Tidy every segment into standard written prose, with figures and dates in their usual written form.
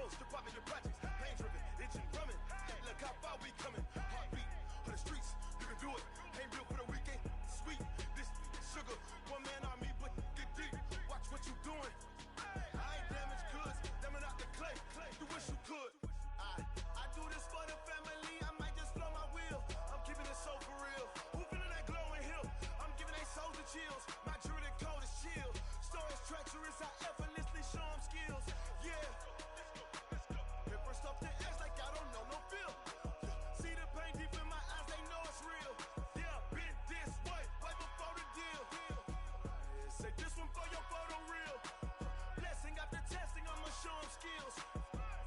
post, strip out in your projects. Pain driven, itching, drumming. Look how far we coming. Heartbeat on the streets, you can do it. Ain't built for the weekend. Sweet, this sugar, one man army, but get deep. Watch what you doing. I ain't damaged goods, damn it out the clay. You wish you could. I do this for the family. I might just blow my wheel. I'm keeping it so for real. Who feeling that glowing hill? I'm giving they souls the chills. My jewelry cold is chill. Stories treacherous, I effortlessly show them skills. Yeah. Hit first off the edge like I don't know no feel. See the pain deep in my eyes, they know it's real. Yeah, been this way, way before the deal. Say this one for your photo reel. Blessing after testing, I'ma show them skills.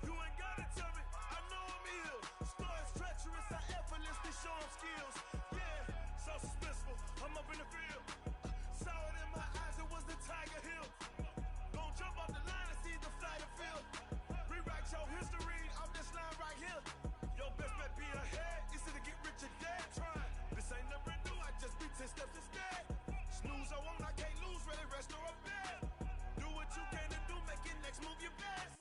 You ain't gotta tell me, I know I'm ill. Stories treacherous, I effortlessly show them skills. Yeah, so suspenseful, I'm up in the field. Saw it in my eyes, it was the Tiger Hill. Gon' jump off the line and see the flight of field. Rewrite your history off this line right here. Your best bet be ahead, easy to get rich or dead trying. This ain't never new, I just be 10 steps instead. Snooze I won't, I can't lose, ready, rest or a bed. Do what you can to do, make your next move your best.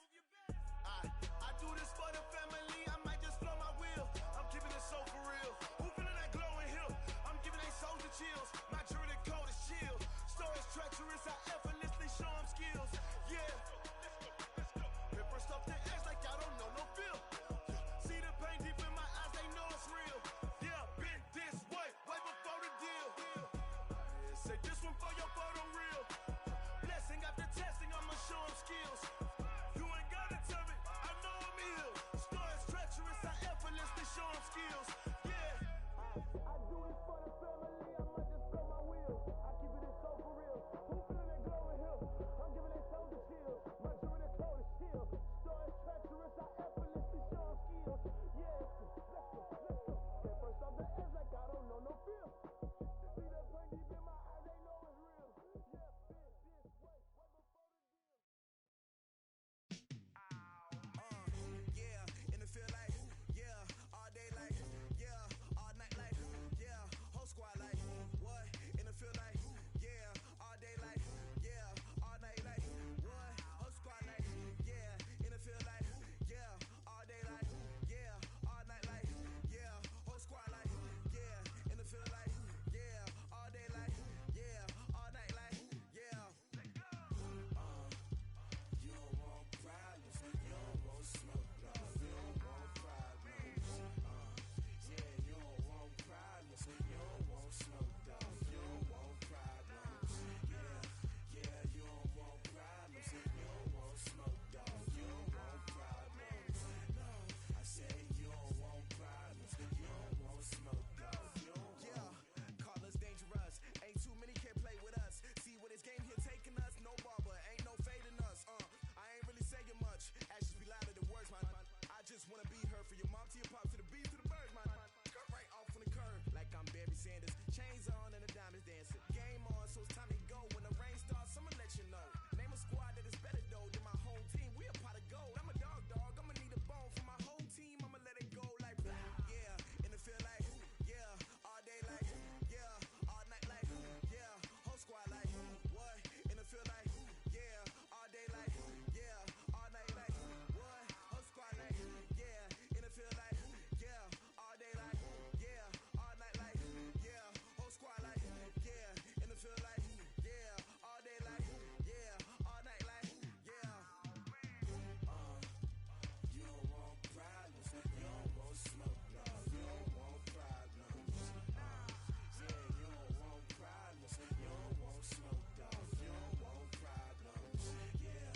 I do this for the family, I might just blow my wheel. I'm keeping it so for real. Who feeling that glowing hill? I'm giving they souls the chills. My jewelry cold is chill. Stories treacherous, I effortlessly show them skills. Yeah. Hit first off the edge like I don't know no feel. See the pain deep in my eyes, they know it's real. Yeah, been this way, way before the deal. Say this one for your photo reel. Blessing after testing, I'ma show them skills. You ain't gotta tell me, I know I'm ill. Stories treacherous, I effortlessly show them skills. Yeah. I do this for the family, I might just blow my wheel. I keep it so for real. Who feeling that glowing hill? I'm giving they souls the chills. My jewelry cold is chill. Stories treacherous, I effortlessly show them skills. Yeah, let's go. Get first off the edge like I don't know no feel. See the pain deep in my eyes, they know it's real. Yeah, been this way, way before the deal. Yeah, and it feel like, yeah, all day like, yeah, all night like, yeah, whole squad like, what? And it feel like, yeah, all day like, yeah, all night like, what? Whole squad like, yeah, and it feel like, yeah, all day like, yeah, all night like, yeah, whole squad like, yeah, and it feel like, yeah, all day like, yeah, all night like, yeah. You don't want problems, you don't want smoke, dog. You don't want problems. Yeah, you don't want problems, you don't want smoke, dog. You don't want problems. Yeah, you don't want problems, you don't want smoke, dog. You don't want problems. No, I say you don't want problems, you don't want smoke, dog. You don't want. Call us dangerous. Ain't too many can play with us. See where this game here taking us. No barber, ain't no fading us. I ain't really saying much. Actions be louder than words, man. I just wanna be heard. For your mom to your pop to the beat to the birds, man. Cut right off on the curb like I'm Barry Sanders. Chains on and the diamonds dancing. Game on, so it's time to go. When the rain starts, I'ma let you know. Name a squad that is better though than my home team. We a pot of gold. I'm a dog. I'ma need a bone for my whole team. I'ma let it go like blah. Yeah, and it feel like, yeah, all day like, yeah, all night like, yeah, whole squad like, what? And it feel like, yeah, all day like, yeah, all night like, what? Whole squad like, yeah, and it feel like, yeah, all day like, yeah, all night like, yeah, whole squad like, yeah, and it feel like, yeah, all day like, yeah, all night like, yeah. You don't want problems, you don't want smoke, no. You don't want problems. Yeah, you don't want problems, you don't want smoke, dog. You don't want problems. Yeah,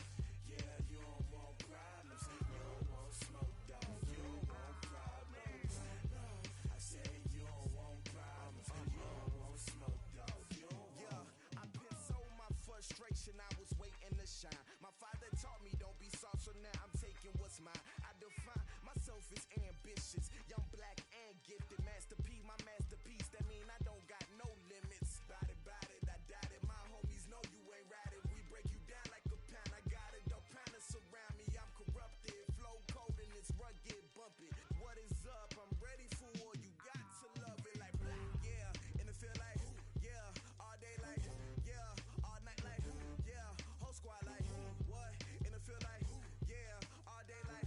you don't want problems, you don't want smoke, dog. You don't want problems. No, I say you don't want problems, you don't want smoke, dog. You don't want. I been so my frustration, I was waiting to shine. My father taught me don't be soft, so now I'm taking what's mine. I define myself as ambitious, young, black, and gifted. Masterpiece, my masterpiece, that mean I don't got no limits. Bout it, I doubt it. My homies know you ain't ride it. We break you down like a pound. I got it, don't pound us around me. I'm corrupted, flow cold and it's rugged, bumpy. What is up? I'm ready for war. You got to love it like blah. Yeah, and it feel like, yeah, all day like, yeah, all night like, yeah, whole squad like, what? And it feel like, yeah, all day like.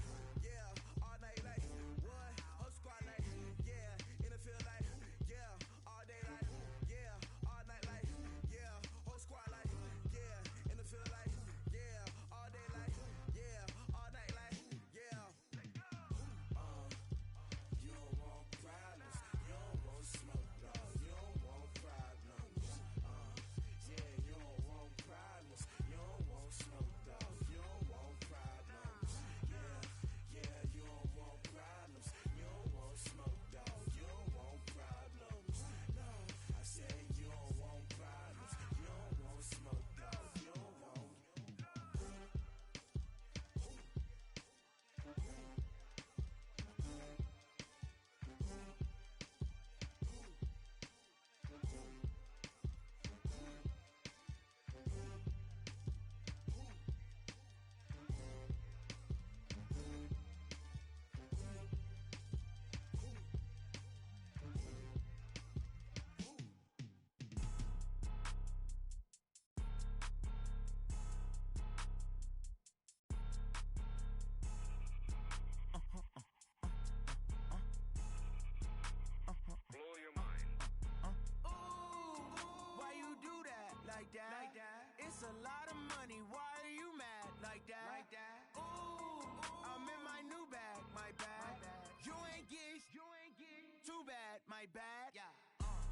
my bad. Yeah.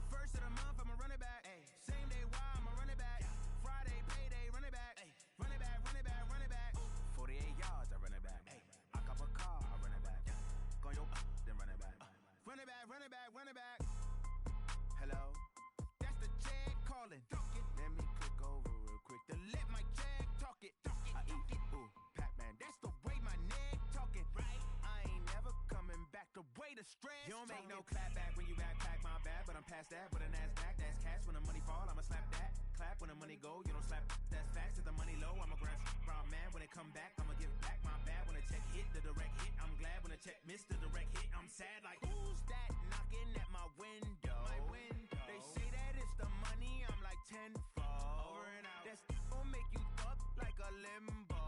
First of the month, I'ma run it back. Ay. Same day, why I'ma run it back. Friday, payday, run it back. Ay. Run it back, run it back, run it back. 48 yards, I run it back. Ay. I cop a car, I run it back. Go yo, then run it back. Run it back, run it back, run it back. Hello? That's the Jag calling. Let me click over real quick to let my Jag talk it. I eat it, ooh, Pac-Man. That's the way my neck talking. Right? I ain't never coming back. The way the stress. You don't make no clap back when you backpack, my bad. But I'm past that with a NASDAQ. That's cash when the money fall. I'ma slap that. Clap when the money go. You don't slap. That's facts. If the money low, I'ma grab brown man. When it come back, I'ma give back my bad. When the check hit, the direct hit. I'm glad when the check missed the direct hit. I'm sad like who's that knocking at my window? My window. They say that it's the money. I'm like tenfold. Over and out. That's gon' make you up like a limbo.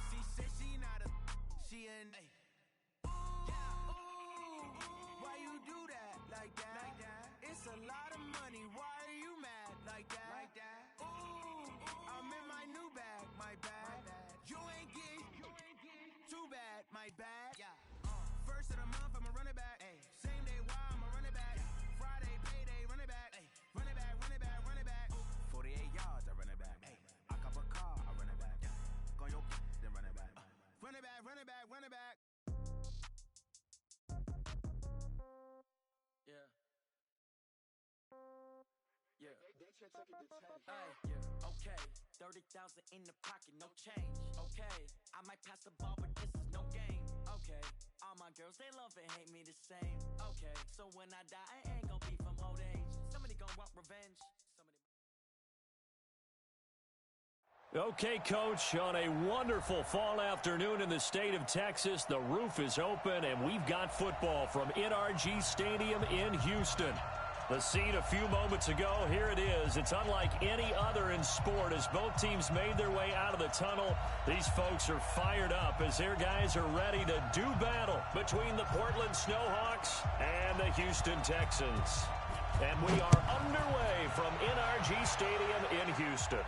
She said she not a. She an. Ay. Why you do that like that? Like that? It's a lot of money. Why are you mad like that? Like that? Ooh, I'm in my new bag. My bad. You ain't getting too bad. My bad. Yeah. First of the month, I'ma run it back. Ay. Same day, why I'ma run it back. Friday, payday, run it back. Ay. Run it back, run it back, run it back. 48 yards, I run it back. Ay. I cop a car, I run it back. Go yo, then run it back. Run it back, run it back, run it back. Yeah. Yeah. Yeah. Okay. 30,000 in the pocket, no change. Okay. I might pass the ball, but this is no game. Okay. All my girls, they love and hate me the same. Okay. So when I die, I ain't gon' be from old age. Somebody gon' want revenge. Okay, Coach, on a wonderful fall afternoon in the state of Texas, the roof is open, and we've got football from NRG Stadium in Houston. The scene a few moments ago, here it is. It's unlike any other in sport as both teams made their way out of the tunnel. These folks are fired up as their guys are ready to do battle between the Portland Snowhawks and the Houston Texans. And we are underway from NRG Stadium in Houston.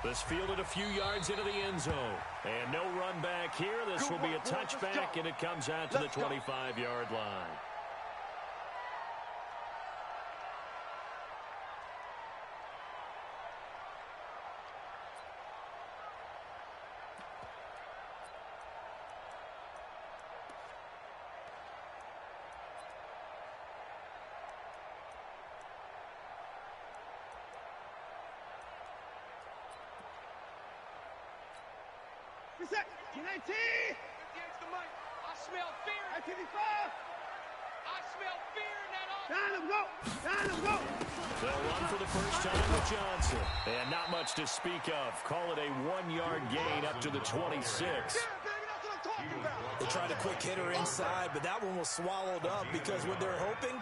This fielded a few yards into the end zone. And no run back here. This will be a touchback, and it comes out to the 25-yard line. Reset. 19. 58's the mic. I smell fear. 1985. I smell fear in that offense. Down him, go. Down him, go. They'll run for the first time with Johnson. And not much to speak of. Call it a 1-yard gain up to the 26. They tried a quick hitter inside, but that one was swallowed up because what they're hoping,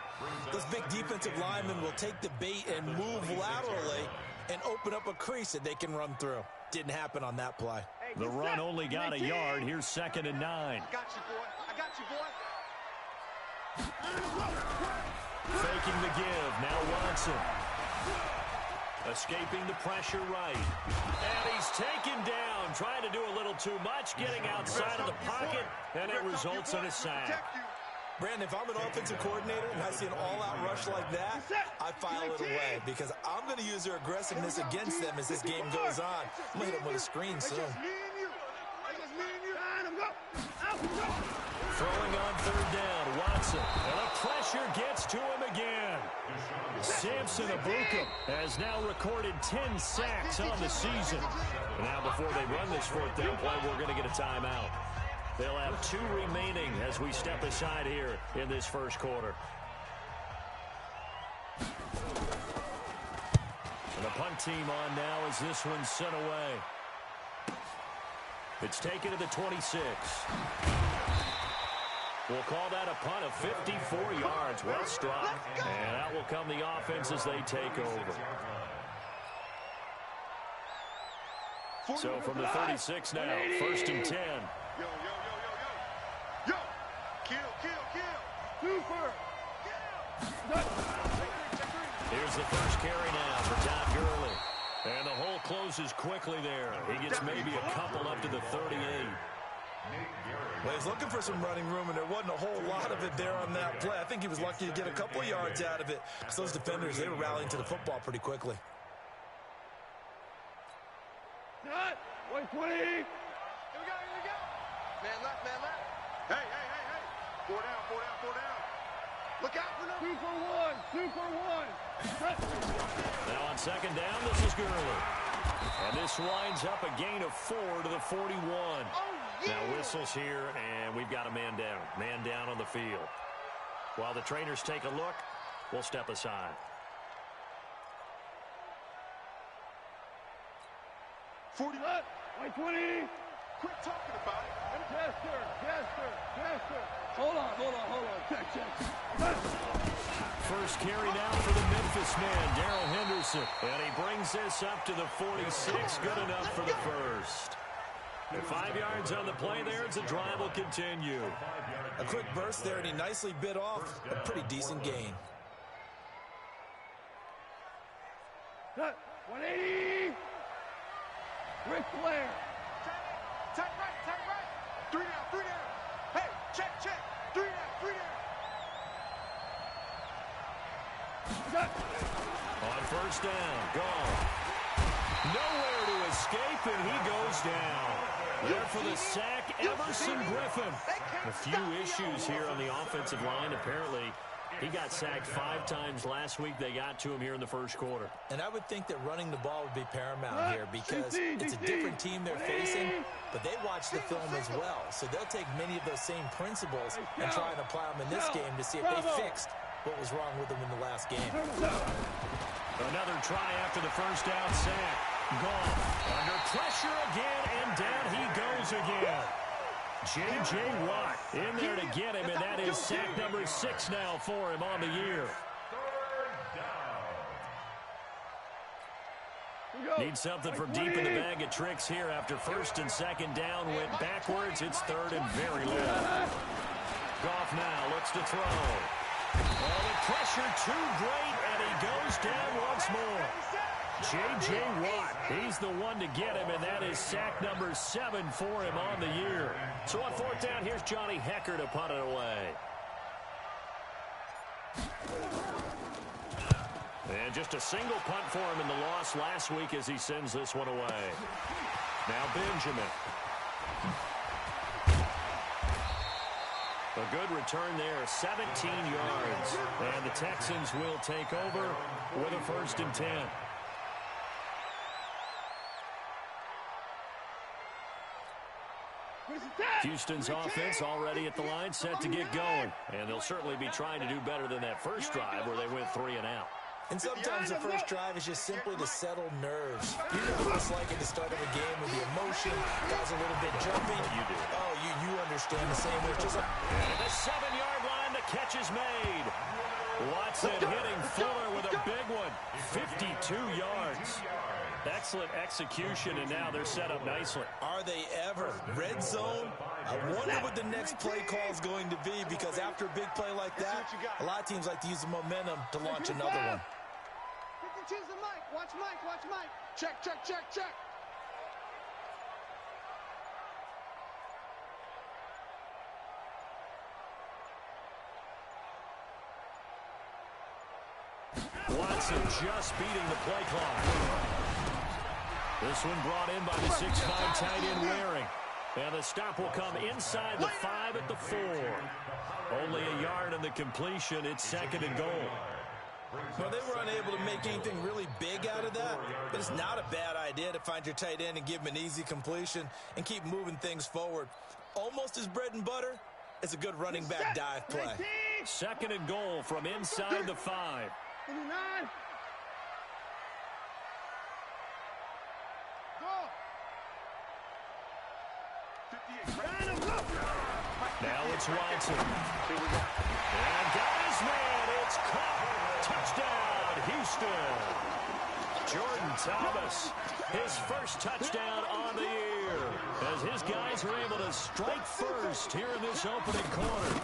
those big defensive linemen will take the bait and move laterally and open up a crease that they can run through. Didn't happen on that play. The run only got a yard. Here's 2nd and 9. I got you, boy. I got you, boy. Faking the give. Now Watson. Escaping the pressure right. And he's taken down. Trying to do a little too much. Getting outside of the pocket. And it results in a sack. Brandon, if I'm an offensive coordinator and I see an all-out rush like that, I file it away because I'm going to use their aggressiveness against them as this game goes on. I'm going to hit them with a screen soon. Throwing on 3rd down, Watson. And the pressure gets to him again. Samson Ebukam has now recorded 10 sacks on the season. And now before they run this 4th down play, we're going to get a timeout. They'll have 2 remaining as we step aside here in this first quarter. And the punt team on now as this one's sent away. It's taken to the 26. We'll call that a punt of 54 yards. Well struck. And out will come the offense as they take over. So from the 36 now, 1st and 10. Yo, kill. Super. Here's the first carry now for Todd Gurley. And the hole closes quickly there. He gets maybe a couple up to the 38. Well, he's looking for some running room, and there wasn't a whole lot of it there on that play. I think he was lucky to get a couple yards out of it, because those defenders, they were rallying to the football pretty quickly. Not 120. Here we go. Man left, man left. Hey. 4 down. Look out for number 2 for 1. Now on second down, this is Gurley. And this winds up a gain of 4 to the 41. Oh, yeah. Now whistles here, and we've got a man down. Man down on the field. While the trainers take a look, we'll step aside. 40. 120. Quit talking about it. Chester. Hold on. Check. First carry now for the Memphis man, Darrell Henderson. And he brings this up to the 46. Good enough for the first. And 5 yards on the play there as the drive will continue. A quick burst there, and he nicely bit off a pretty decent gain. 180. Ric Flair. Tight right. 3 down. Hey, check. 3 down. On first down, gone. Nowhere to escape, and he goes down. There for the sack, Everson Griffin. A few issues here on the offensive line. Apparently, he got sacked 5 times last week. They got to him here in the first quarter. And I would think that running the ball would be paramount here, because it's a different team they're facing, but they watch the film as well. So they'll take many of those same principles and try and apply them in this game to see if they fixed what was wrong with them in the last game. Another try after the first down sack. Gone. Under pressure again, and down he goes again. J.J. Watt in there to get him, and that is sack number 6 now for him on the year. Need something from deep in the bag of tricks here after first and second down went backwards. It's third and very low. Goff now looks to throw. Oh, the pressure too great, and he goes down once more. J.J. Watt, he's the one to get him, and that is sack number 7 for him on the year. So on fourth down, here's Johnny Hekker to punt it away. And just a single punt for him in the loss last week as he sends this one away. Now Benjamin. A good return there, 17 yards. And the Texans will take over with a 1st and 10. Houston's offense already at the line, set to get going. And they'll certainly be trying to do better than that first drive where they went 3 and out. And sometimes the first drive is just simply to settle nerves. You know what it's like at the start of a game with the emotion, guys a little bit jumping. You do. Oh, you understand the same way. Just like at the 7-yard line, the catch is made. Watson hitting Fuller with a big one. 52 yards. Excellent execution, and now they're set up nicely. Are they ever? Red zone? I wonder what the next play call is going to be, because after a big play like that, a lot of teams like to use the momentum to launch another one. 52's the Mike. Watch Mike. Check. Watson just beating the play clock. This one brought in by the 6'5" tight end Waring. And the stop will come inside the 5 at the 4. Only a yard on the completion. It's 2nd and goal. Well, they were unable to make anything really big out of that, but it's not a bad idea to find your tight end and give him an easy completion and keep moving things forward. Almost as bread and butter as a good running back dive play. 2nd and goal from inside the 5. 59. Now it's Watson. And got his man. It's caught. Touchdown, Houston. Jordan Thomas, his first touchdown on the year, as his guys are able to strike first here in this opening quarter.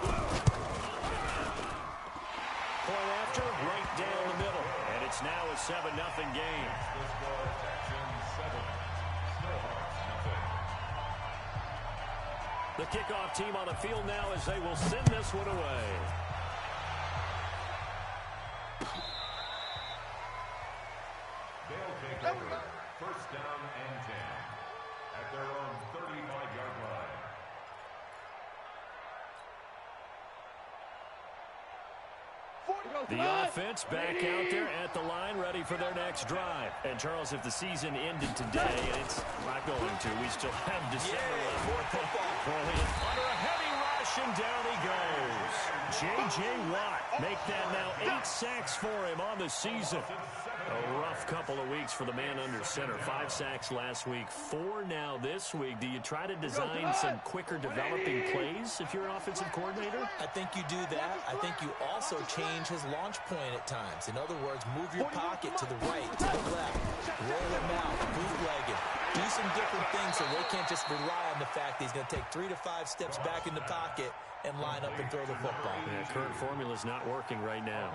Point after, right down the middle. And it's now a 7-0 game. The kickoff team on the field now as they will send this one away. They'll take over. First down and 10 at their own 35-yard line. The offense back out there at the line, ready for their next drive. And, Charles, if the season ended today, and it's not going to, we still have December left. More football. Under a heavy rush, and down he goes. J.J. Watt make that now 8 sacks for him on the season. A rough couple of weeks for the man under center. 5 sacks last week, 4 now this week. Do you try to design some quicker developing plays if you're an offensive coordinator? I think you do that. I think you also change his launch point at times. In other words, move your pocket to the right, to the left, roll him out, bootleg him. Do some different things so they can't just rely on the fact that he's going to take 3 to 5 steps back in the pocket and line up and throw the football. Yeah, current formula is not working right now.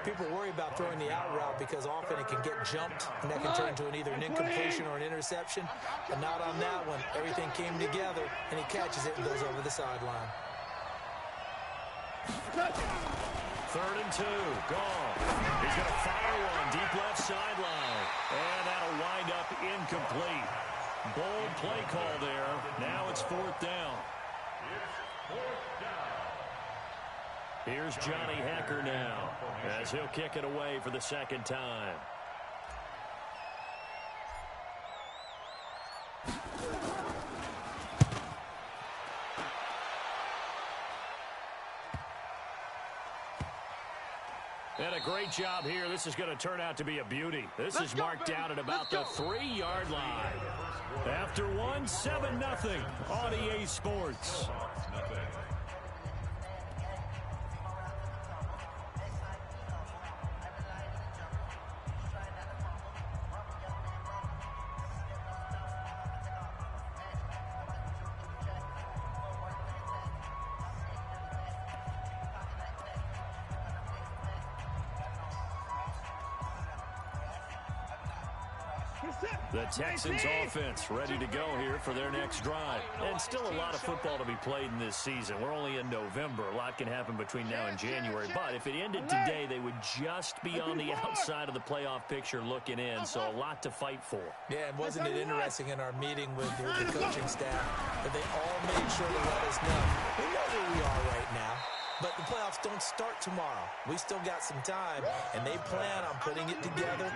People worry about throwing the out route because often it can get jumped and that can turn into either an incompletion or an interception. But not on that one. Everything came together and he catches it and goes over the sideline. 3rd and 2, gone. He's going to fire one deep left sideline. And that'll wind up incomplete. Bold play call there. Now it's 4th down. Here's Johnny Hekker now as he'll kick it away for the 2nd time. And a great job here. This is going to turn out to be a beauty. This is marked down at about the 3-yard line. After one, 7-0 on EA Sports. The Texans offense ready to go here for their next drive. And still a lot of football to be played in this season. We're only in November. A lot can happen between now and January. But if it ended today, they would just be on the outside of the playoff picture looking in. So a lot to fight for. Yeah, and wasn't it interesting in our meeting with the coaching staff that they all made sure to let us know. We know where we are right now. But the playoffs don't start tomorrow. We still got some time, and they plan on putting it together,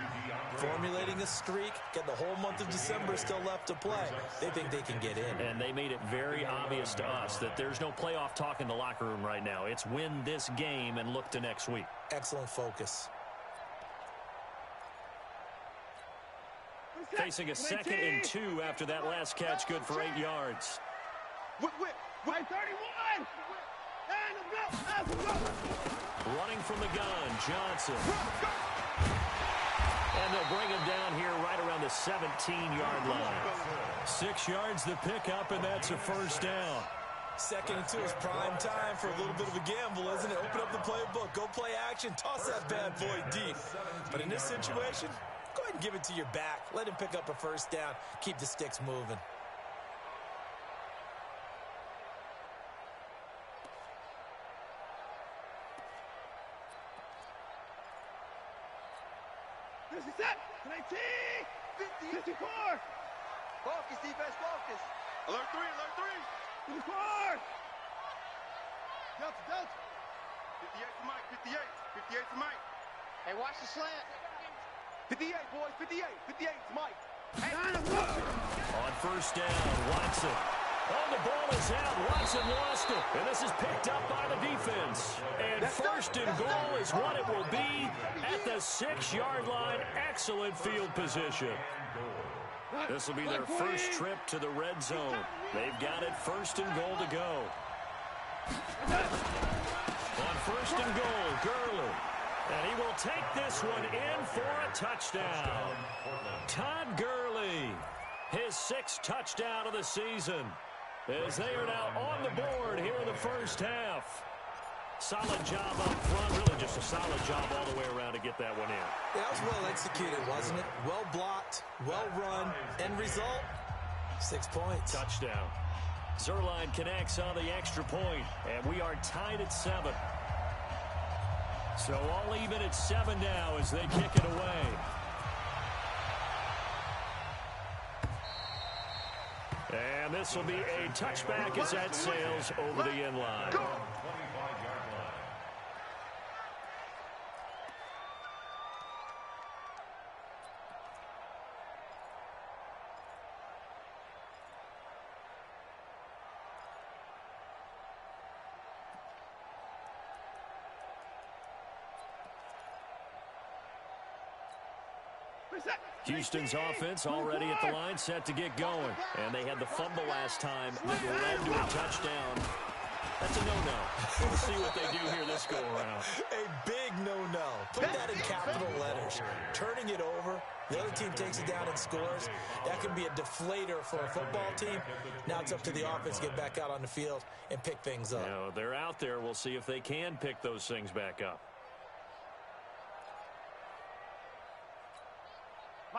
formulating a streak, get the whole month of December still left to play. They think they can get in. And they made it very obvious to us that there's no playoff talk in the locker room right now. It's win this game and look to next week. Excellent focus. Facing a 2nd and 2 after that last catch, good for 8 yards. Whip, 31! Running from the gun, Johnson. And they'll bring him down here right around the 17-yard line. 6 yards the pickup, and that's a 1st down. 2nd and 2 is prime time for a little bit of a gamble, isn't it? Open up the playbook, go play action, toss that bad boy deep. But in this situation, go ahead and give it to your back. Let him pick up a 1st down. Keep the sticks moving. This is set. 19, 54. Focus, defense, focus. Alert 3, alert 3. 54. Delta. 58 for Mike, 58. 58 for Mike. Hey, watch the slant. 58, boys, 58. 58 for Mike. Hey. On 1st down, Watson. Oh, the ball is out. Watson lost it. And this is picked up by the defense. And 1st and goal is what it will be at the 6-yard line. Excellent field position. This will be their first trip to the red zone. They've got it 1st and goal to go. On 1st and goal, Gurley. And he will take this one in for a touchdown. Todd Gurley, his 6th touchdown of the season, as they are now on the board here in the 1st half. Solid job up front, really just a solid job all the way around to get that one in. Yeah, that was well executed, wasn't it? Well blocked, well run. End result, 6 points. Touchdown. Zuerlein connects on the extra point, and we are tied at 7. So all even at 7 now as they kick it away. And this will be a touchback as that sails over the end line. Houston's offense already at the line, set to get going. And they had the fumble last time that led to a touchdown. That's a no-no. We'll see what they do here this go-around. A big no-no. Put that in capital letters. Turning it over, the other team takes it down and scores. That can be a deflator for a football team. Now it's up to the offense to get back out on the field and pick things up. You know, they're out there. We'll see if they can pick those things back up.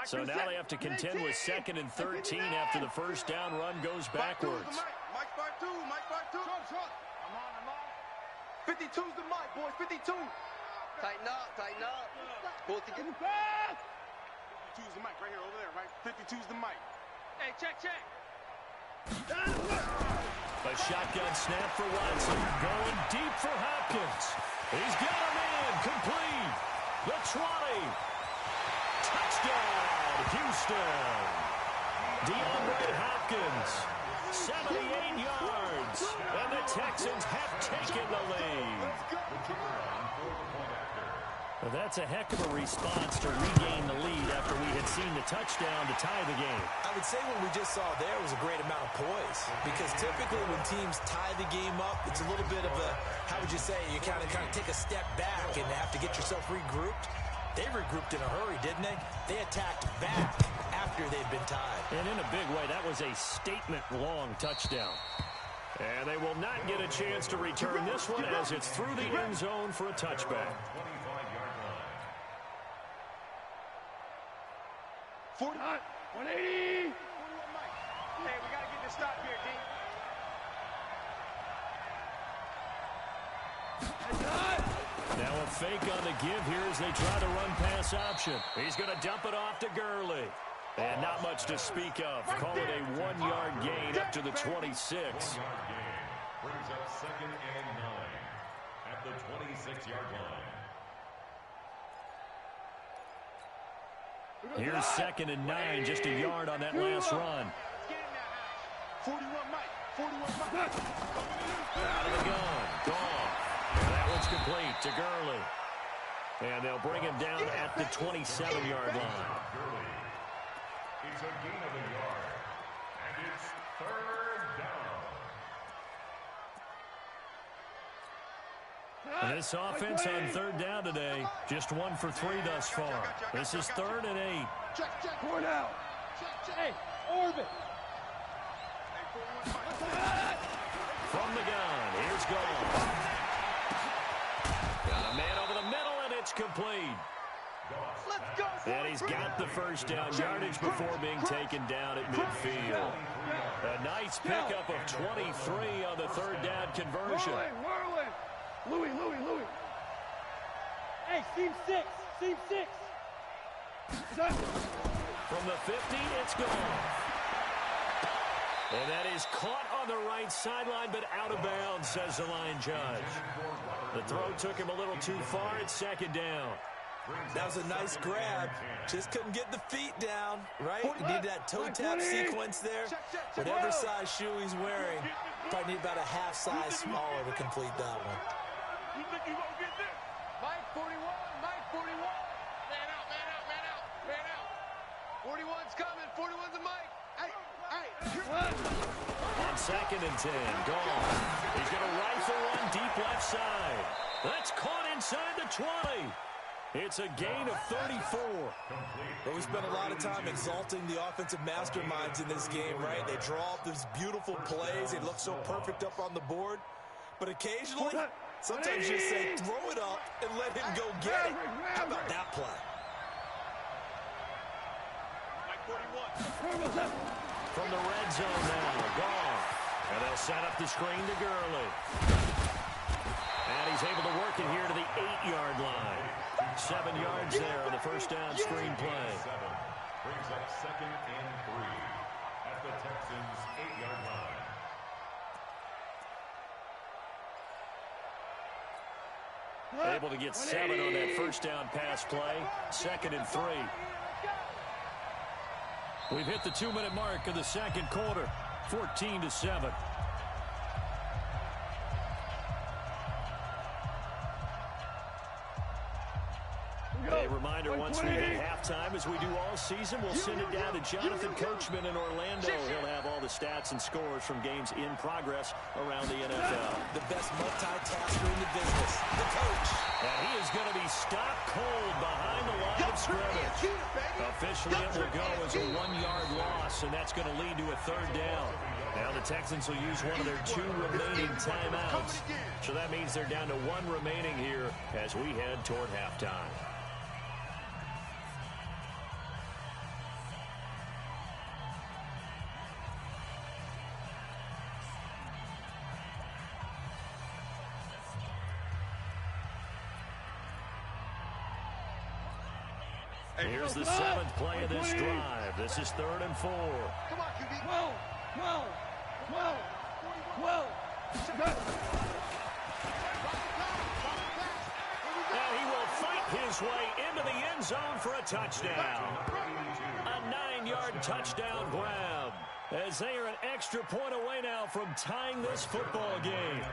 So now they have to contend with 2nd and 13 after the first down run goes backwards. Mike 5-2, Mike 5-2. I'm on. 52's the mic, boys, 52. Tighten up. Pull it together. 52's the mic, right here, over there, right? 52's the mic. Hey, check. A shotgun snap for Watson. Going deep for Hopkins. He's got him in. Complete. The 20. Touchdown, Houston. DeAndre Hopkins, 78 yards, and the Texans have taken the lead. Well, that's a heck of a response to regain the lead after we had seen the touchdown to tie the game. I would say what we just saw there was a great amount of poise, because typically when teams tie the game up, it's a little bit of a, how would you say, you kind of take a step back and have to get yourself regrouped. They regrouped in a hurry, didn't they? They attacked back after they'd been tied. And in a big way, that was a statement-long touchdown. And they will not get a chance to return this one as it's through the end zone for a touchback. 180. Hey, we got to get this stop here, D. Now a fake on the give here as they try the run-pass option. He's going to dump it off to Gurley. And not much to speak of. Call it a 1-yard gain up to the 26. 1-yard gain brings up 2nd and 9 at the 26-yard line. Here's 2nd and 9, just a yard on that last run. 41 Mike. Out of the gun. Gone. And that one's complete to Gurley. And they'll bring him down at the 27-yard line. It's a gain of a yard. And it's 3rd down. And this offense on 3rd down today, just 1 for 3 thus far. This is 3rd and 8. Check. Point out. Hey, orbit. From the gun, here's Goff. Got a man over the middle, and it's complete. Let's go. And he's got the first down yardage before being taken down at midfield. A nice pickup of 23 on the 3rd down conversion. Whirling. Louis. Hey, seam 6. From the 50, it's gone. And that is caught on the right sideline, but out of bounds, says the line judge. The throw took him a little too far. It's 2nd down. That was a nice grab. Just couldn't get the feet down, right? He needed that toe tap sequence there. Whatever size shoe he's wearing, probably need about a half size smaller to complete that one. You think you gonna get this? Mike 41. Man out. 41's coming. 41's a Mike. Hey. On 2nd and 10, gone. He's going to rifle one deep left side. That's caught inside the 20. It's a gain of 34. But we spent a lot of time exalting the offensive masterminds in this game, right? They draw up these beautiful plays. They look so perfect up on the board. But occasionally, sometimes you just say, throw it up and let him go get it. How about that play? Mike 41. From the red zone now, Goff. And they'll set up the screen to Gurley. And he's able to work it here to the 8-yard line. 7 yards there on the first down screen play. Brings up 2nd and 3 at the Texans' 8-yard line. Able to get 7 on that first down pass play. 2nd and 3. We've hit the 2-minute mark of the second quarter. 14-7. A reminder, once we hit halftime, as we do all season, we'll send it down to Jonathan Coachman in Orlando. He'll have all the stats and scores from games in progress around the NFL. The best multitasker in the business, the coach. And he is going to be stopped cold behind the line of scrimmage. Officially, it will go as a 1-yard loss, and that's going to lead to a 3rd down. Now the Texans will use one of their 2 remaining timeouts. So that means they're down to 1 remaining here as we head toward halftime. Here's the 7th play of this drive. This is 3rd and 4. Come on, QB. 12. And he will fight his way into the end zone for a touchdown. A 9-yard touchdown grab, as they are an extra point away now from tying this football game.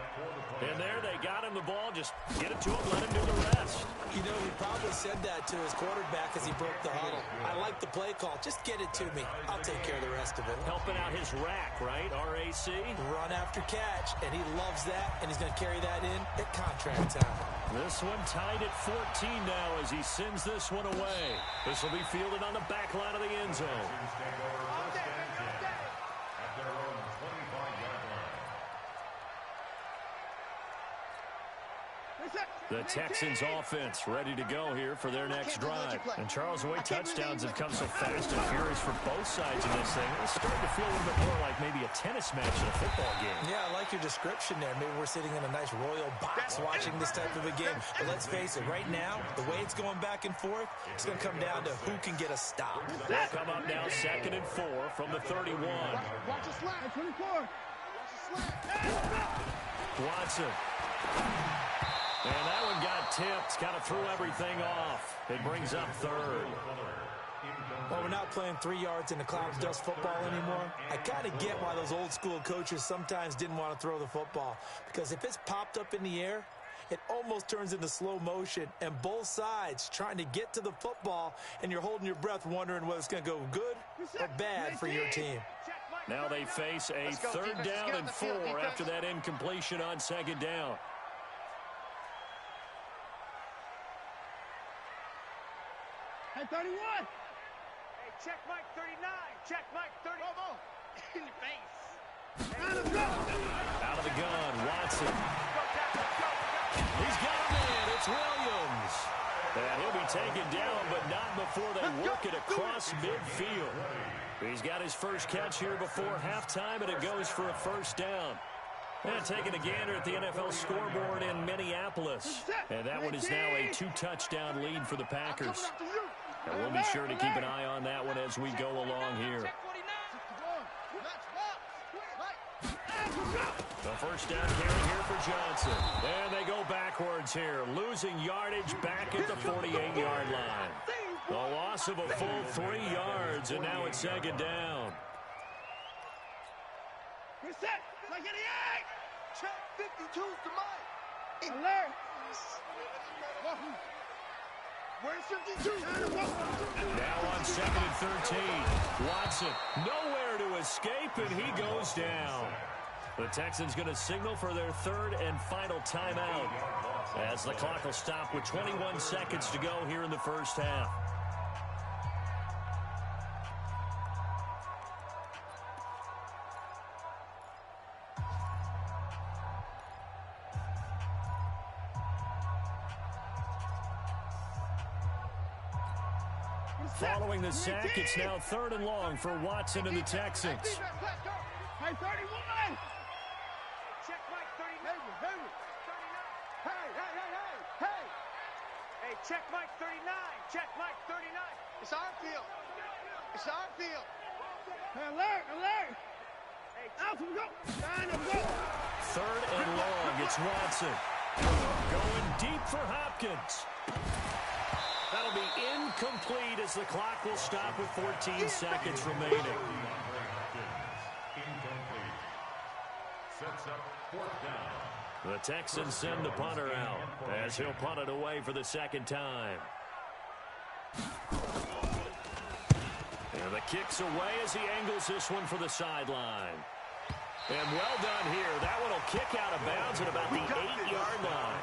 And there they got him the ball. Just get it to him, let him do the rest. You know, he probably said that to his quarterback as he broke the huddle. I like the play call. Just get it to me. I'll take care of the rest of it. Helping out his rack, right? RAC. Run after catch, and he loves that, and he's going to carry that in at contract time. This one tied at 14 now as he sends this one away. This will be fielded on the back line of the end zone. The Texans offense ready to go here for their next drive. And Charles, the way touchdowns have come so fast and furious for both sides of this thing, it's starting to feel a little bit more like maybe a tennis match in a football game. Yeah, I like your description there. Maybe we're sitting in a nice royal box watching this type of a game. But let's face it, right now, the way it's going back and forth, it's going to come down to who can get a stop. They'll come up now 2nd and 4 from the 31. Watch the slap. 24. Watson. And that one got tipped, kind of threw everything off. It brings up 3rd. Well, we're not playing 3 yards in the clouds dust football anymore. I kind of get why those old school coaches sometimes didn't want to throw the football. Because if it's popped up in the air, it almost turns into slow motion. And both sides trying to get to the football, and you're holding your breath wondering whether it's going to go good or bad for your team. Now they face a 3rd down and 4 after that incompletion on 2nd down. Hey, 31. Hey, check Mike 39. Check Mike 30. In your face. Out of the gun, Watson. He's got him in. It's Williams. And he'll be taken down, but not before they work it across midfield. He's got his first catch here before halftime, and it goes for a 1st down. And taking a gander at the NFL scoreboard in Minneapolis. And that one is now a 2-touchdown lead for the Packers. And we'll be sure to keep an eye on that one as we go along here. The first down carry here for Johnson. And they go backwards here, losing yardage back at the 48-yard line. A loss of a full 3 yards, and now it's 2nd down. Reset. Like 88. Check 52's the mic. Alert. Where's 52? Now on 2nd and 13. Watson nowhere to escape, and he goes down. The Texans going to signal for their 3rd and final timeout as the clock will stop with 21 seconds to go here in the first half. Following the sack, it's now 3rd and long for Watson and the Texans. Hey, 31. check Mike 39. Hey. Hey, check Mike 39. Check Mike 39. It's our field. It's our field. Hey, alert. Hey, out we go. Third and long. It's Watson. Going deep for Hopkins. That'll be incomplete as the clock will stop with 14 seconds remaining. Incomplete. Sets up fourth down. The Texans send the punter out as he'll punt it away for the second time. And the kick's away as he angles this one for the sideline. And well done here. That one will kick out of bounds at about the 8-yard line.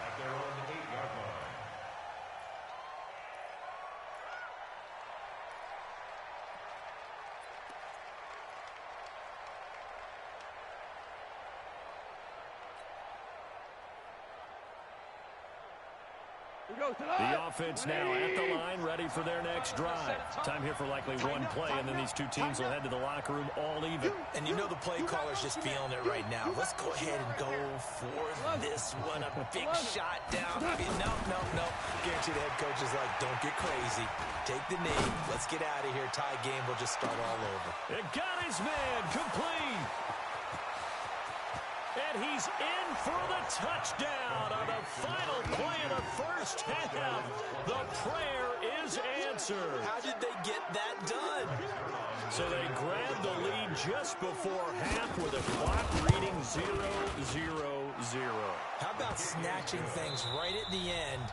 At their own 8-yard line. The offense now at the line, ready for their next drive. Time here for likely one play, and then these two teams will head to the locker room all even. And you know the play caller's just feeling it right now. Let's go ahead and go for this one. A big shot down. No. Guarantee the head coach is like, don't get crazy. Take the knee. Let's get out of here. Tie game. We'll just start all over. It got his man complete. And he's in for the touchdown on the final play of the first half. The prayer is answered. How did they get that done? So they grabbed the lead just before half with a clock reading 0-0-0. How about snatching things right at the end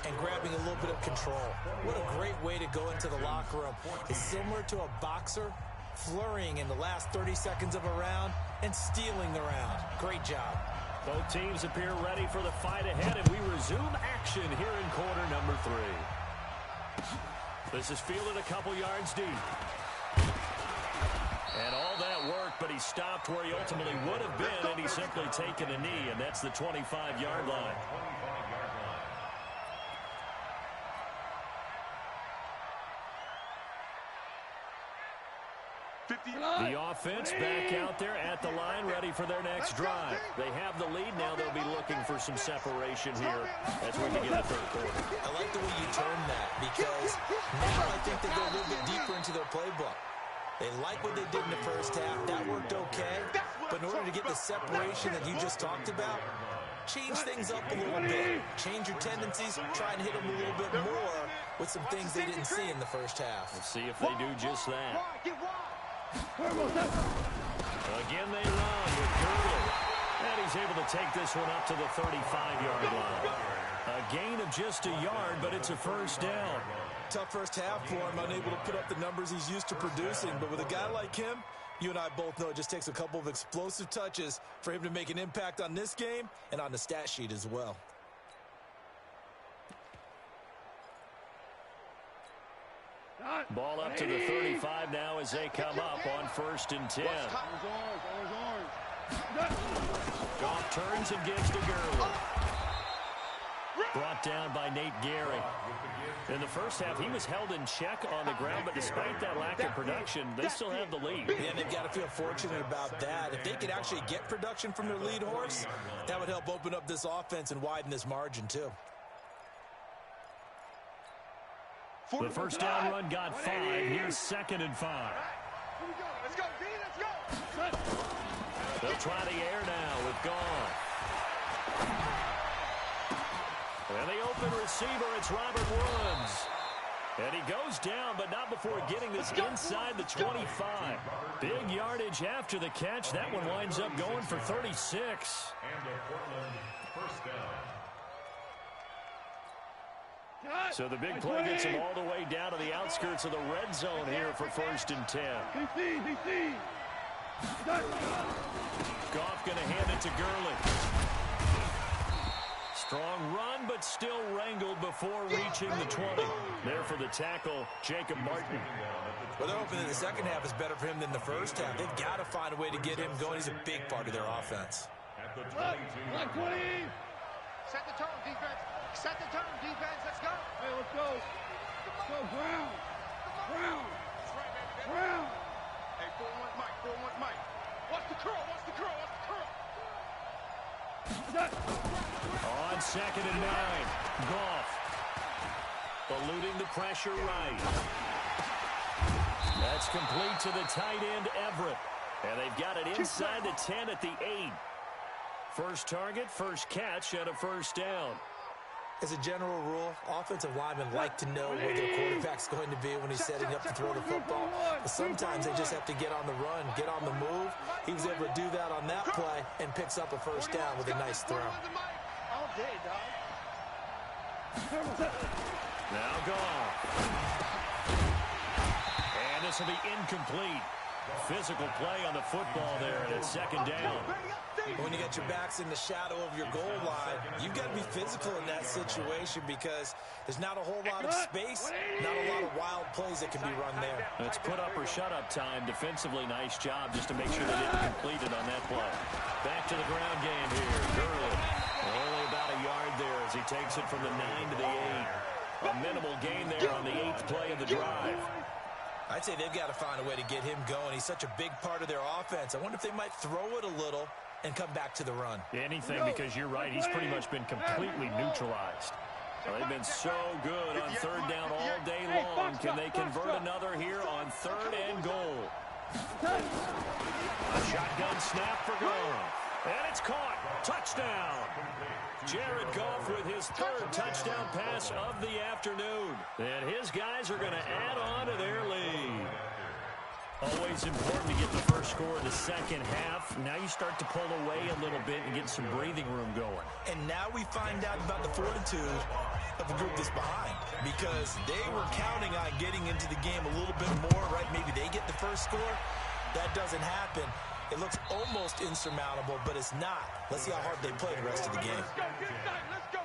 and grabbing a little bit of control? What a great way to go into the locker room. It's similar to a boxer flurrying in the last 30 seconds of a round and stealing the round. Great job. Both teams appear ready for the fight ahead, and we resume action here in quarter number 3. This is fielded a couple yards deep. And all that work, but he stopped where he ultimately would have been, and he's simply taken a knee, and that's the 25-yard line. The offense back out there at the line, ready for their next drive. They have the lead now. They'll be looking for some separation here as we begin the third quarter. I like the way you turn that because now I think they go a little bit deeper into their playbook. They like what they did in the first half. That worked okay. But in order to get the separation that you just talked about, change things up a little bit. Change your tendencies. Try and hit them a little bit more with some things they didn't see in the first half. Let's see if they do just that. Again, they run with Gurley. And he's able to take this one up to the 35-yard line. A gain of just a yard, but it's a first down. Tough first half for him, unable to put up the numbers he's used to producing. But with a guy like him, you and I both know it just takes a couple of explosive touches for him to make an impact on this game and on the stat sheet as well. Ball up to the 35 now as they come up on 1st and 10. Goff turns and gives to Gurley. Brought down by Nate Gehry. In the first half, he was held in check on the ground, but despite that lack of production, they still have the lead. Yeah, and they've got to feel fortunate about that. If they could actually get production from their lead horse, that would help open up this offense and widen this margin, too. The first down run got 5. Here's 2nd and 5. Let's go, D, let's go. They'll try the air now with Goff. And the open receiver, it's Robert Woods. And he goes down, but not before getting this inside the 25. Big yardage after the catch. That one winds up going for 36. And a Portland first down. So the big play gets him all the way down to the outskirts of the red zone here for 1st and 10. Goff going to hand it to Gurley. Strong run, but still wrangled before reaching the 20. There for the tackle, Jacob Martin. Well, they're hoping that the second half is better for him than the first half. They've got to find a way to get him going. He's a big part of their offense. At the 22. Set the tone, defense. Set the tone, defense. Let's go. Hey, let's go. Let's go, Brown. Brown. That's right, baby. Brown. Hey, 4-1 Mike, 4-1 Mike. Watch the curl, watch the curl, watch 2nd and 9. Goff eluding the pressure right. That's complete to the tight end, Everett. And they've got it inside the 10 at the 8. First target, first catch, and a first down. As a general rule, offensive linemen like to know where their quarterback's going to be when he's setting up to throw the football. But sometimes they just have to get on the run, get on the move. He was able to do that on that play and picks up a first down with a nice throw. All day, dog. Now Goff. And this will be incomplete. Physical play on the football there, and it's 2nd down. When you get your backs in the shadow of your goal line, you've got to be physical in that situation because there's not a whole lot of space, not a lot of wild plays that can be run there. It's put up or shut up time. Defensively, nice job just to make sure they didn't complete it on that play. Back to the ground game here. Gurley only about a yard there as he takes it from the 9 to the 8. A minimal gain there on the 8th play of the drive. I'd say they've got to find a way to get him going. He's such a big part of their offense. I wonder if they might throw it a little and come back to the run. Anything, because you're right. He's pretty much been completely neutralized. Well, they've been so good on 3rd down all day long. Can they convert another here on 3rd and goal? A shotgun snap for Goff. And it's caught. Touchdown. Jared Goff with his 3rd touchdown pass of the afternoon. And his guys are going to add on to their lead. Always important to get the first score in the second half. Now you start to pull away a little bit and get some breathing room going. And now we find out about the fortitude of the group that's behind, because they were counting on getting into the game a little bit more, right? Maybe they get the first score. That doesn't happen. It looks almost insurmountable, but it's not. Let's see how hard they play the rest of the game. Let's go.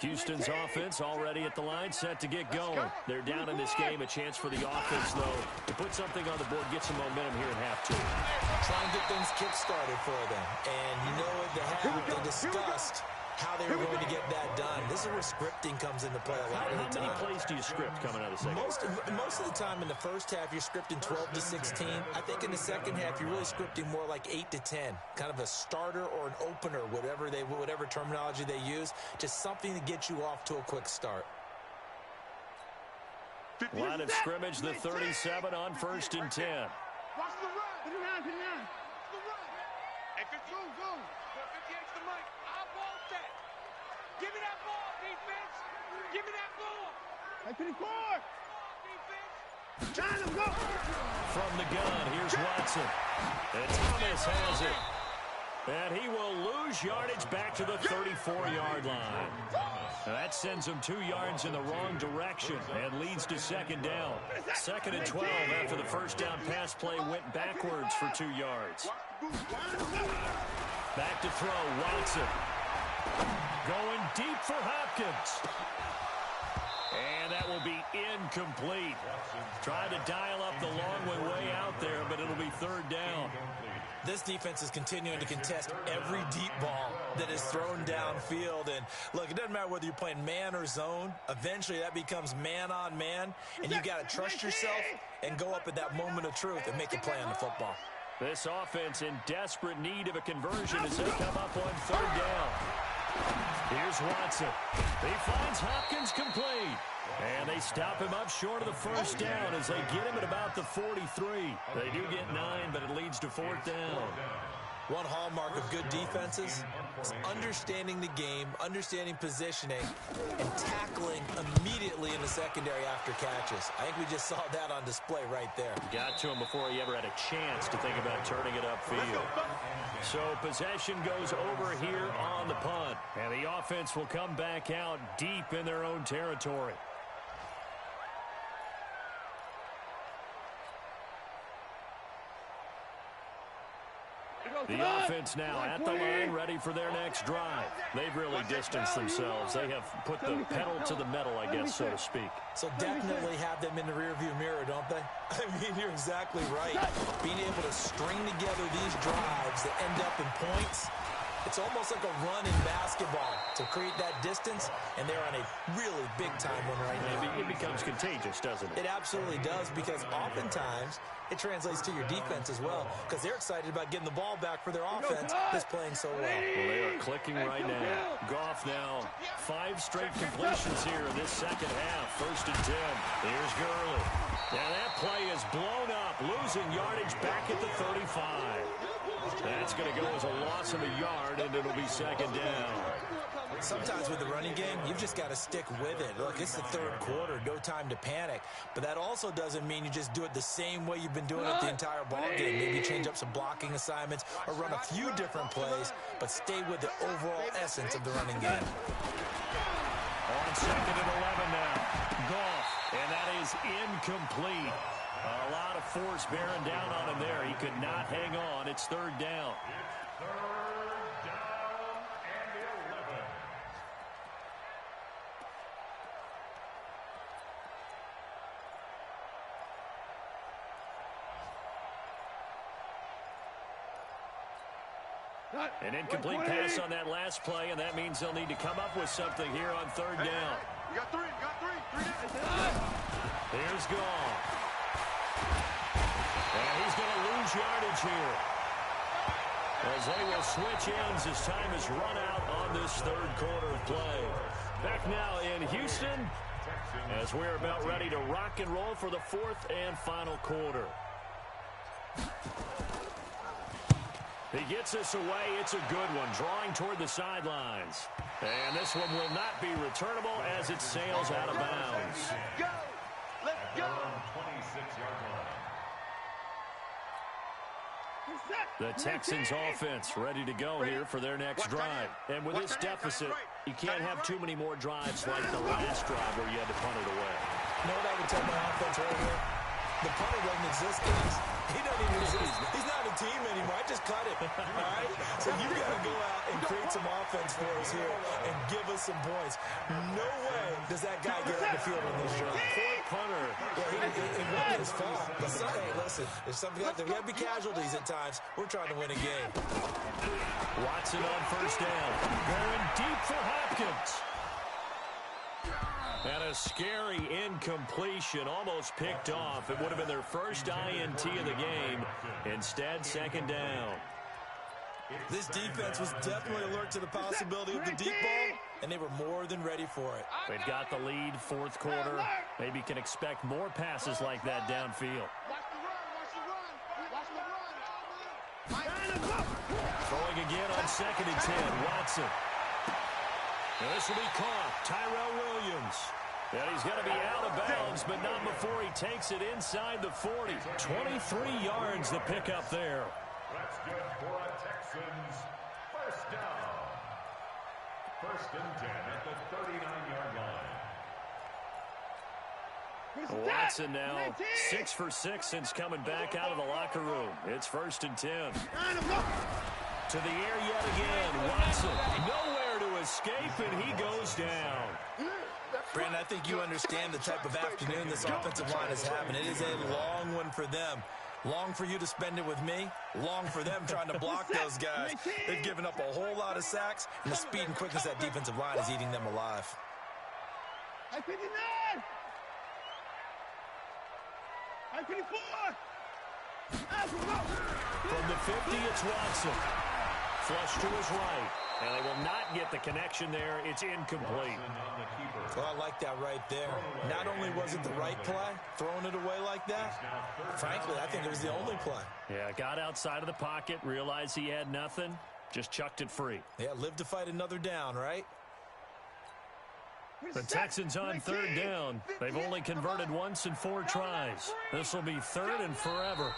Houston's offense already at the line, set to get going. They're down in this game. A chance for the offense, though, to put something on the board, get some momentum here at half 2. Try and get things kick-started for them. And you know at the half, they discussed how they were going to get that done. This is where scripting comes into play a lot of the time. How many plays do you script coming out of the second? Most of the time in the first half, you're scripting 12 to 16. I think in the second half, you're really scripting more like 8 to 10. Kind of a starter or an opener, whatever terminology they use. Just something to get you off to a quick start. Line of scrimmage, the 37 on 1st and 10. Watch the run. Put it down. The run. Hey, 50, go. 58's the mic. I want that. Give me that ball, defense. Give me that ball. Hey, 54. Defense. China, go. From the gun, here's Watson. And Thomas has it. And he will lose yardage back to the 34-yard line. Now that sends him 2 yards in the wrong direction and leads to 2nd down. 2nd and 12 after the first down pass play went backwards for 2 yards. Back to throw, Watson. Going deep for Hopkins. And that will be incomplete. Tried to dial up the long one way out there, but it'll be 3rd down. This defense is continuing to contest every deep ball that is thrown downfield. And look, it doesn't matter whether you're playing man or zone. Eventually, that becomes man on man. And you got to trust yourself and go up at that moment of truth and make a play on the football. This offense in desperate need of a conversion as they come up on 3rd down. Here's Watson. He finds Hopkins complete. And they stop him up short of the first down as they get him at about the 43. They do get 9, but it leads to 4th down. One hallmark of good defenses is understanding the game, understanding positioning, and tackling immediately in the secondary after catches. I think we just saw that on display right there. Got to him before he ever had a chance to think about turning it upfield. So possession goes over here on the punt. And the offense will come back out deep in their own territory. The offense now at the line, ready for their next drive. They've really distanced themselves. They have put the pedal to the metal, I guess, so to speak. So definitely have them in the rearview mirror, don't they? I mean, you're exactly right. Being able to string together these drives that end up in points, it's almost like a run in basketball to create that distance, and they're on a really big-time one right now. It becomes contagious, doesn't it? It absolutely does, because oftentimes it translates to your defense as well, because they're excited about getting the ball back for their offense that's playing so well. Well, they are clicking right now. Goff now 5 straight completions here in this second half. 1st and 10. Here's Gurley. Now that play is blown up, losing yardage back at the 35. That's going to go as a loss of a yard, and it'll be 2nd down. Sometimes with the running game, you've just got to stick with it. Look, it's the 3rd quarter, no time to panic. But that also doesn't mean you just do it the same way you've been doing it the entire ball game. Maybe change up some blocking assignments or run a few different plays, but stay with the overall essence of the running game. On 2nd and 11 now. Goff, and that is incomplete. A lot of force bearing down on him there. He could not hang on. It's 3rd down. It's 3rd down and 11. An incomplete pass on that last play, and that means they'll need to come up with something here on 3rd down. You got 3, you got 3. 3 down. Here's Goff. And he's going to lose yardage here, as they will switch ends as time is run out on this 3rd quarter of play. Back now in Houston, as we're about ready to rock and roll for the 4th and final quarter. He gets us away. It's a good one, drawing toward the sidelines. And this one will not be returnable as it sails out of bounds. Go! Let's go! 26-yard line. The Texans offense ready to go here for their next drive. And with this deficit, you can't have too many more drives like the last drive where you had to punt it away. You know what I would tell my offense right here? The punter doesn't exist, guys. He doesn't even exist. He's not a team anymore. I just cut him. All right? So you got to go out and create some offense for us here and give us some points. No way does that guy get on the field on this drive. Poor punter. Yeah, it wasn't his fault. But hey, listen, there's something out there. We have to be casualties at times. We're trying to win a game. Watson on 1st down. Going deep for Hopkins. And a scary incompletion, almost picked off. It would have been their first INT of the game. Instead, 2nd down. This defense was definitely alert to the possibility of the deep ball, and they were more than ready for it. They've got the lead, 4th quarter. Maybe can expect more passes like that downfield. Throwing again on 2nd and 10, Watson. This will be caught. Tyrell Williams. And he's going to be out of bounds, but not before he takes it inside the 40. 23 yards the pickup there. That's good for a Texans 1st down. 1st and 10 at the 39-yard line. Watson now 6 for 6 since coming back out of the locker room. It's 1st and 10. To the air yet again. Watson nowhere to escape, and he goes down. Brandon, I think you understand the type of afternoon this offensive line is having. It is a long one for them. Long for you to spend it with me. Long for them trying to block those guys. They've given up a whole lot of sacks, and the speed and quickness of that defensive line is eating them alive. I 59! I 54! From the 50, it's Watson. Flush to his right. And they will not get the connection there. It's incomplete. Well, I like that right there. Not only was it the right play, throwing it away like that, frankly, I think it was the only play. Yeah, got outside of the pocket, realized he had nothing, just chucked it free. Yeah, live to fight another down, right? The Texans on 3rd down. They've only converted once in 4 tries. This will be 3rd and forever.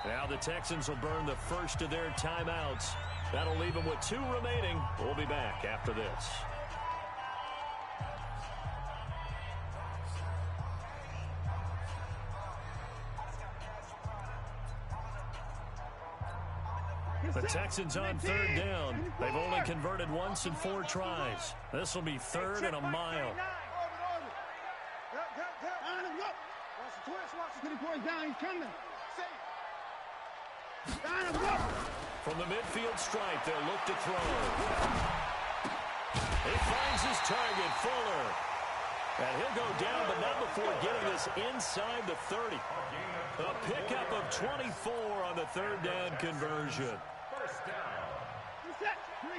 Now the Texans will burn the first of their timeouts. That'll leave them with 2 remaining. We'll be back after this. The Texans on third down. They've only converted once in 4 tries. This will be 3rd and a mile. From the midfield stripe, they'll look to throw. He finds his target, Fuller. And he'll go down, but not before getting this inside the 30. A pickup of 24 on the 3rd down conversion. First down.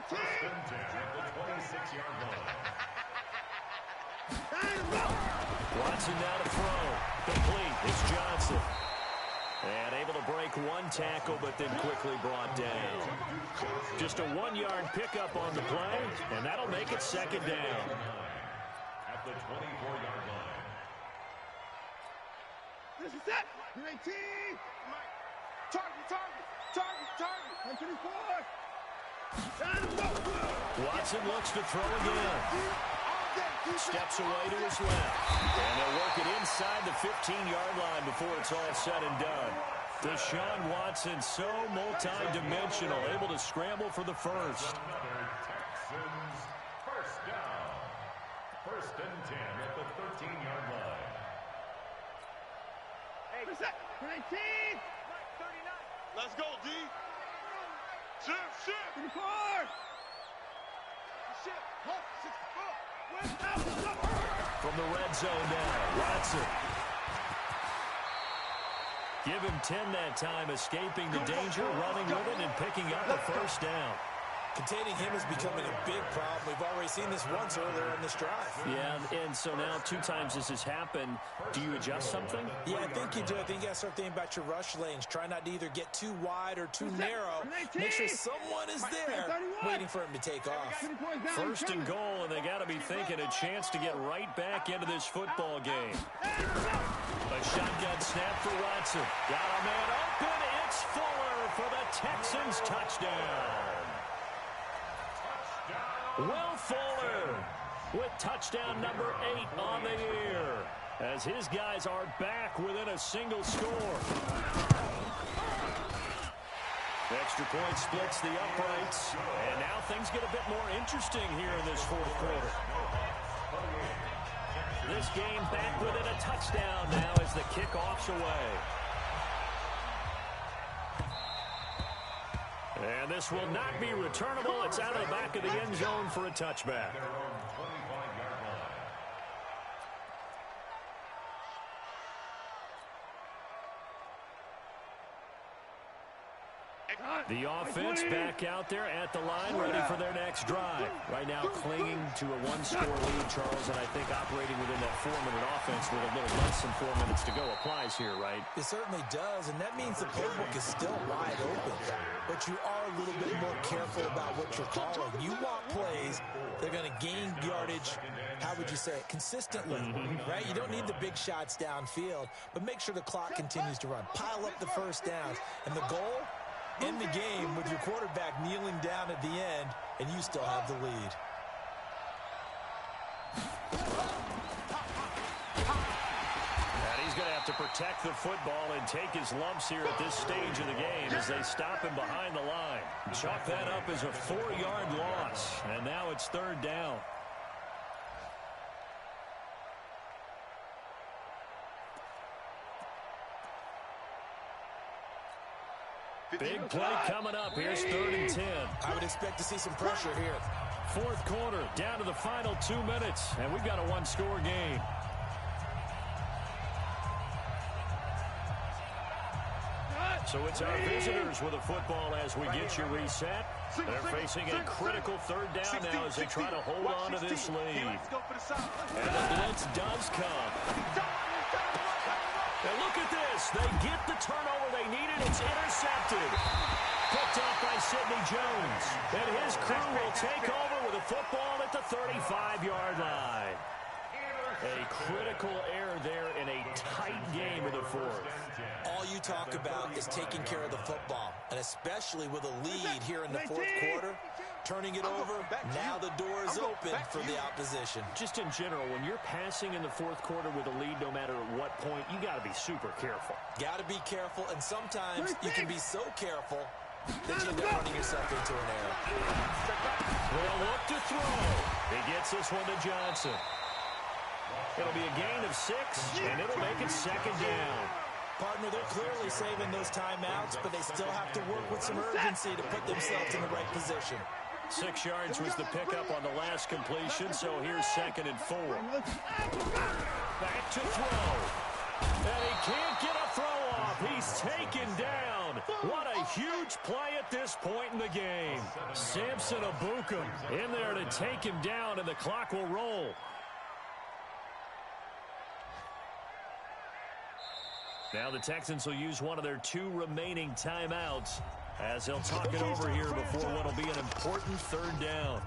First and 10 at the 26-yard line. Watson now to throw. Complete. It's Johnson. And able to break 1 tackle, but then quickly brought down. Just a 1-yard pickup on the play, and that'll make it 2nd down. At the 24-yard line. This is it. 18. Target. 24. Watson looks to throw again. Steps away to his left. And they'll work it inside the 15-yard line before it's all said and done. Deshaun Watson, so multi-dimensional, able to scramble for the first. Texans first down. First and 10 at the 13-yard line. Hey, 19. Let's go, D. Shift. 24. From the red zone now, Watson. Give him 10 that time, escaping the danger, running with it, and picking up a first down. Containing him is becoming a big problem. We've already seen this once earlier in this drive. Yeah, and so now 2 times this has happened. Do you adjust something? Yeah, I think you do. I think you got to start thinking about your rush lanes. Try not to either get too wide or too narrow. Make sure someone is there waiting for him to take off. 1st and goal, and they got to be thinking a chance to get right back into this football game. A shotgun snap for Watson. Got a man open. It's Fuller for the Texans touchdown. Will Fuller with touchdown number 8 on the year as his guys are back within a single score. The extra point splits the uprights, and now things get a bit more interesting here in this 4th quarter. This game back within a touchdown now as the kickoff's away. And this will not be returnable. It's out of the back of the end zone for a touchback. The offense back out there at the line, ready for their next drive. Right now clinging to a 1-score lead, Charles, and I think operating within that 4-minute offense with a little less than 4 minutes to go applies here, right? It certainly does, and that means the playbook is still wide open. But you are a little bit more careful about what you're calling. You want plays, they're going to gain yardage, how would you say it, consistently, right? You don't need the big shots downfield, but make sure the clock continues to run. Pile up the first downs, and the goal? End the game with your quarterback kneeling down at the end, and you still have the lead. And he's going to have to protect the football and take his lumps here at this stage of the game as they stop him behind the line. Chalk that up as a 4-yard loss, and now it's 3rd down. Big play coming up. Here's 3rd and 10. I would expect to see some pressure here. 4th quarter, down to the final 2 minutes, and we've got a 1-score game. So it's our visitors with the football as we get you reset. They're facing a critical 3rd down now as they try to hold on to this lead. And the blitz does come. And look at this. They get the turnover they needed. It's intercepted. Picked off by Sidney Jones. And his crew will take over with a football at the 35-yard line. A critical error there in a tight game in the 4th. All you talk about is taking care of the football, and especially with a lead here in the 4th quarter, turning it over, now the door is open for the opposition. Just in general, when you're passing in the 4th quarter with a lead, no matter at what point, you got to be super careful. Got to be careful, and sometimes you can be so careful that you end up running yourself into an error. They'll look to throw. He gets this one to Johnson. It'll be a gain of 6, and it'll make it second down. Partner, they're clearly saving those timeouts, but they still have to work with some urgency to put themselves in the right position. 6 yards was the pickup on the last completion, so here's 2nd and 4. Back to throw. And he can't get a throw off. He's taken down. What a huge play at this point in the game. Samson Ebukam in there to take him down, and the clock will roll. Now the Texans will use one of their 2 remaining timeouts as they'll talk it over here before what will be an important 3rd down.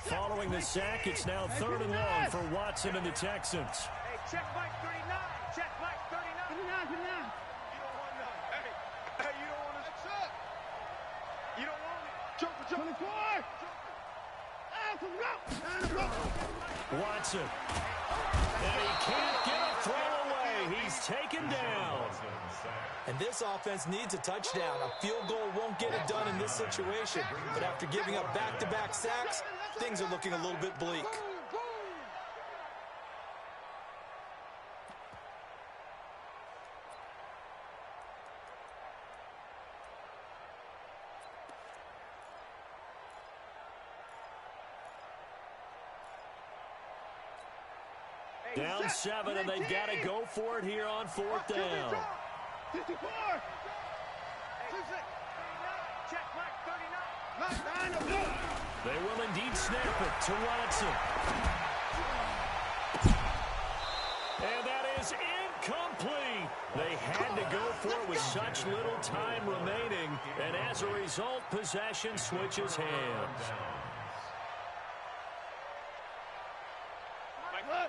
Following the sack, it's now 3rd and long for Watson and the Texans. Hey, check Mike 39. Check Mike 39. 39. You don't want none. Hey, you don't want to. That's it. You don't want it. Jump. 24. Watson. And he can't get a throw away. He's taken down. And this offense needs a touchdown. A field goal won't get it done in this situation. But after giving up back-to-back sacks, things are looking a little bit bleak. Down 7, and they've got to go for it here on 4th down. 54. Check Mike 39. They will indeed snap it to Watson. And that is incomplete. They had to go for it with such little time remaining, and as a result, possession switches hands.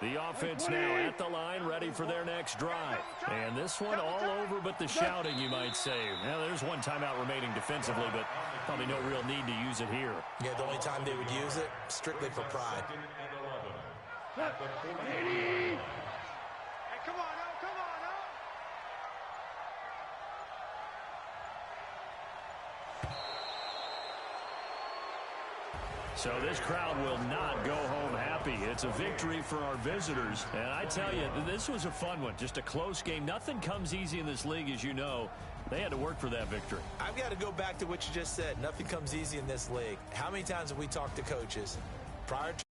The offense now at the line, ready for their next drive. And this one all over but the shouting, you might say. Now, there's one timeout remaining defensively, but probably no real need to use it here. Yeah, the only time they would use it, strictly for pride. Hey, come on, now. Come on, now. So this crowd will not go home happy. It's a victory for our visitors. And I tell you, this was a fun one. Just a close game. Nothing comes easy in this league, as you know. They had to work for that victory. I've got to go back to what you just said. Nothing comes easy in this league. How many times have we talked to coaches prior to